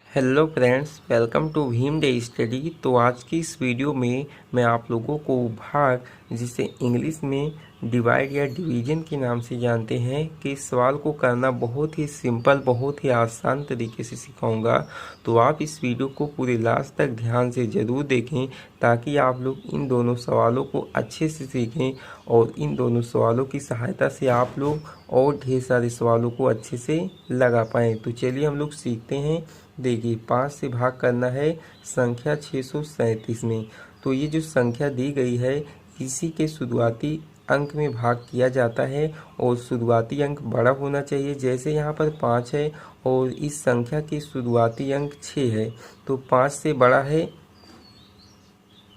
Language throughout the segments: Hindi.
Hello friends, welcome to Bhim day study. तो आज की इस वीडियो में मैं आप लोगों को भाग, जिसे इंग्लिश में डिवाइड या डिवीजन के नाम से जानते हैं, कि इस सवाल को करना बहुत ही सिंपल, बहुत ही आसान तरीके से सिखाऊंगा। तो आप इस वीडियो को पूरे लास्ट तक ध्यान से ज़रूर देखें, ताकि आप लोग इन दोनों सवालों को अच्छे से सीखें और इन दोनों सवालों की सहायता से आप लोग और ढेर सारे सवालों को अच्छे से लगा पाएँ। तो चलिए हम लोग सीखते हैं। देखिए, 5 से भाग करना है संख्या 637 में। तो ये जो संख्या दी गई है, इसी के शुरुआती अंक में भाग किया जाता है और शुरुआती अंक बड़ा होना चाहिए। जैसे यहाँ पर 5 है और इस संख्या के शुरुआती अंक 6 है, तो 5 से बड़ा है।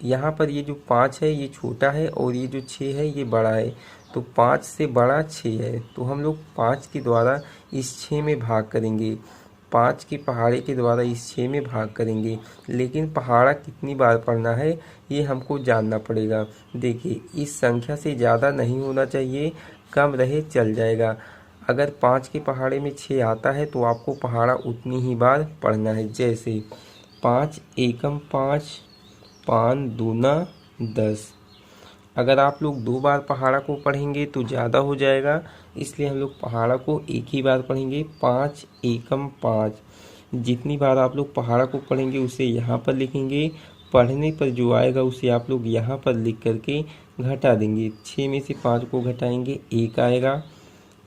यहाँ पर ये जो 5 है ये छोटा है और ये जो 6 है ये बड़ा है। तो 5 से बड़ा 6 है, तो हम लोग 5 के द्वारा इस 6 में भाग करेंगे। 5 के पहाड़े के द्वारा इस 6 में भाग करेंगे, लेकिन पहाड़ा कितनी बार पढ़ना है ये हमको जानना पड़ेगा। देखिए, इस संख्या से ज़्यादा नहीं होना चाहिए, कम रहे चल जाएगा। अगर 5 के पहाड़े में 6 आता है तो आपको पहाड़ा उतनी ही बार पढ़ना है। जैसे 5 एकम 5, 5 दूना 10। अगर आप लोग 2 बार पहाड़ा को पढ़ेंगे तो ज़्यादा हो जाएगा, इसलिए हम लोग पहाड़ा को एक ही बार पढ़ेंगे। 5 एकम 5। जितनी बार आप लोग पहाड़ा को पढ़ेंगे उसे यहाँ पर लिखेंगे। पढ़ने पर जो आएगा उसे आप लोग यहाँ पर लिख करके घटा देंगे। 6 में से 5 को घटाएंगे, 1 आएगा।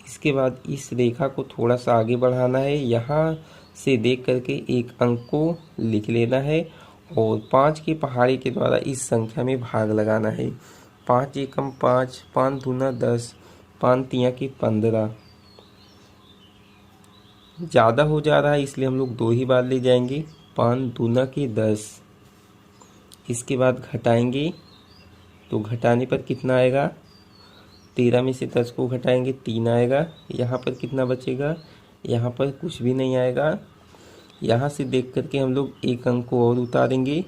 इसके बाद इस रेखा को थोड़ा सा आगे बढ़ाना है, यहाँ से देख करके एक अंक को लिख लेना है और 5 के पहाड़े के द्वारा इस संख्या में भाग लगाना है। 5 एकम 5, 5 दूना 10, 5 तिया की 15। ज़्यादा हो जा रहा है इसलिए हम लोग 2 ही बार ले जाएंगे। 5 दूना की 10। इसके बाद घटाएंगे, तो घटाने पर कितना आएगा? 13 में से 10 को घटाएंगे, 3 आएगा। यहाँ पर कितना बचेगा? यहाँ पर कुछ भी नहीं आएगा। यहाँ से देख करके हम लोग एक अंक को और उतारेंगे।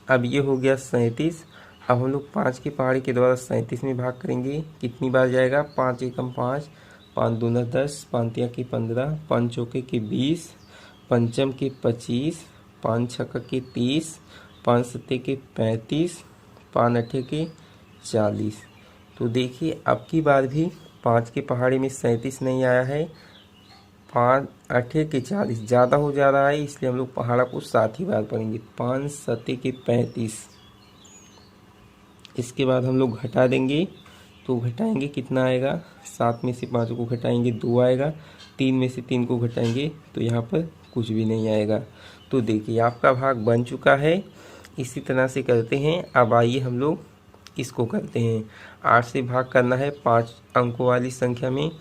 अब ये हो गया 37। अब हम लोग 5 के पहाड़े के द्वारा 37 में भाग करेंगे। कितनी बार जाएगा? 5 एकम 5, 5 दूना 10, 5 तिया की 15, 5 चौके के 20, पंचम के 25, 5 छक्का के 30, 5 सत्ते के 35, 5 अट्ठे के 40। तो देखिए, अब की बार भी 5 के पहाड़े में 37 नहीं आया है। 5 अट्ठे के 40 ज़्यादा हो जा रहा है, इसलिए हम लोग पहाड़ा को 7 ही बार पढ़ेंगे। 5 सत्ते के 35। इसके बाद हम लोग घटा देंगे, तो घटाएंगे कितना आएगा? 7 में से 5 को घटाएंगे, 2 आएगा। 3 में से 3 को घटाएंगे तो यहाँ पर कुछ भी नहीं आएगा। तो देखिए, आपका भाग बन चुका है। इसी तरह से करते हैं। अब आइए हम लोग इसको करते हैं। 8 से भाग करना है 5 अंकों वाली संख्या में,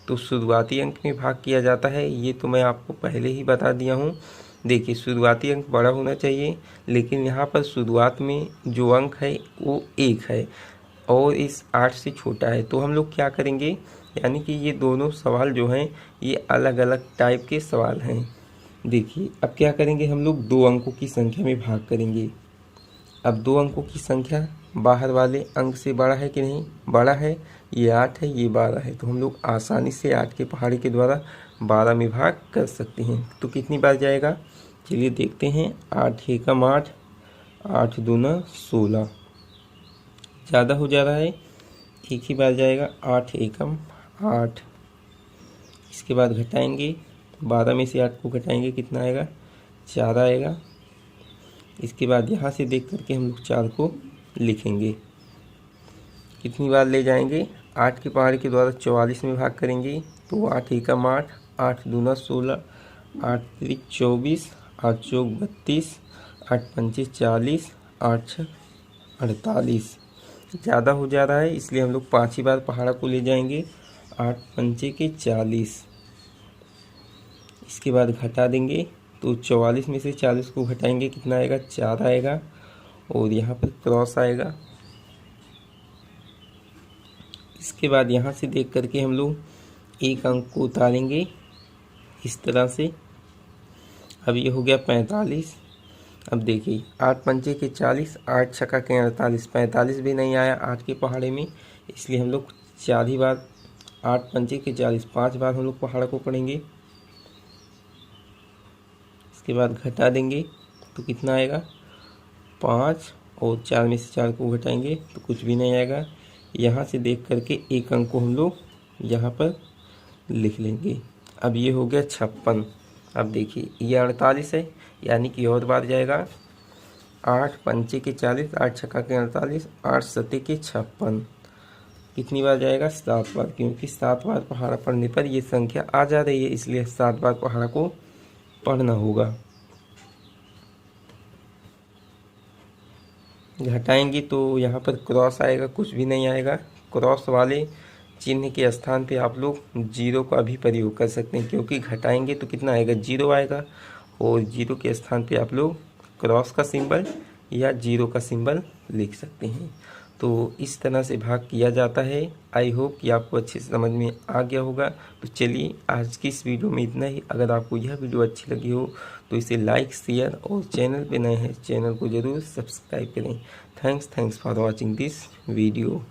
तो शुरुआती अंक में भाग किया जाता है। ये तो मैं आपको पहले ही बता दिया हूँ। देखिए, शुरुआती अंक बड़ा होना चाहिए, लेकिन यहाँ पर शुरुआत में जो अंक है वो 1 है और इस 8 से छोटा है। तो हम लोग क्या करेंगे, यानी कि ये दोनों सवाल जो हैं ये अलग अलग टाइप के सवाल हैं। देखिए, अब क्या करेंगे, हम लोग 2 अंकों की संख्या में भाग करेंगे। अब 2 अंकों की संख्या बाहर वाले अंक से बड़ा है कि नहीं? बड़ा है। ये 8 है, ये 12 है, तो हम लोग आसानी से 8 के पहाड़े के द्वारा 12 में भाग कर सकते हैं। तो कितनी बार जाएगा, चलिए देखते हैं। 8 एकम 8, 8 दूना 16। ज़्यादा हो जा रहा है, एक ही बार जाएगा। 8 एकम 8। इसके बाद घटाएंगे, 12 में से 8 को घटाएंगे, कितना आएगा? 4 आएगा। इसके बाद यहाँ से देख करके हम लोग 4 को लिखेंगे। कितनी बार ले जाएंगे? 8 के पहाड़े के द्वारा 44 में भाग करेंगे, तो 8 एकम 8, 8 दूना 16, 8 त्रिक 24, 8 चौक 32, 8 पंचे 40, 8 छः 48। ज़्यादा हो जा रहा है, इसलिए हम लोग 5 ही बार पहाड़ा को ले जाएंगे। 8 पंचे के 40। इसके बाद घटा देंगे, तो 44 में से 40 को घटाएंगे, कितना आएगा? 4 आएगा और यहाँ पर क्रॉस आएगा। इसके बाद यहाँ से देख करके हम लोग एक अंक को उतारेंगे इस तरह से। अब ये हो गया 45। अब देखिए, 8 पंचे के 40, 8 छक्का के 48, 45 भी नहीं आया 8 के पहाड़े में, इसलिए हम लोग 4 ही बार। 8 पंचे के 40, 5 बार हम लोग पहाड़ा को पढ़ेंगे। इसके बाद घटा देंगे तो कितना आएगा 5, और 4 में से 4 को घटाएंगे तो कुछ भी नहीं आएगा। यहाँ से देख करके एक अंक को हम लोग यहाँ पर लिख लेंगे। अब ये हो गया 56। अब देखिए ये 48 है, यानी कि और बार जाएगा 8 पंचे के 40, 8 छक्का के 48, 8 सते के 56। कितनी बार जाएगा 7 बार, क्योंकि 7 बार पहाड़ा पढ़ने पर ये संख्या आ जा रही है, इसलिए 7 बार पहाड़ा को पढ़ना होगा। घटाएंगे तो यहाँ पर क्रॉस आएगा, कुछ भी नहीं आएगा। क्रॉस वाले चिन्ह के स्थान पे आप लोग 0 का भी प्रयोग कर सकते हैं, क्योंकि घटाएंगे तो कितना आएगा 0 आएगा, और 0 के स्थान पे आप लोग क्रॉस का सिंबल या 0 का सिंबल लिख सकते हैं। तो इस तरह से भाग किया जाता है। आई होप कि आपको अच्छे से समझ में आ गया होगा। तो चलिए आज की इस वीडियो में इतना ही। अगर आपको यह वीडियो अच्छी लगी हो तो इसे लाइक, शेयर, और चैनल पे नए हैं चैनल को ज़रूर सब्सक्राइब करें। Thanks for watching this video.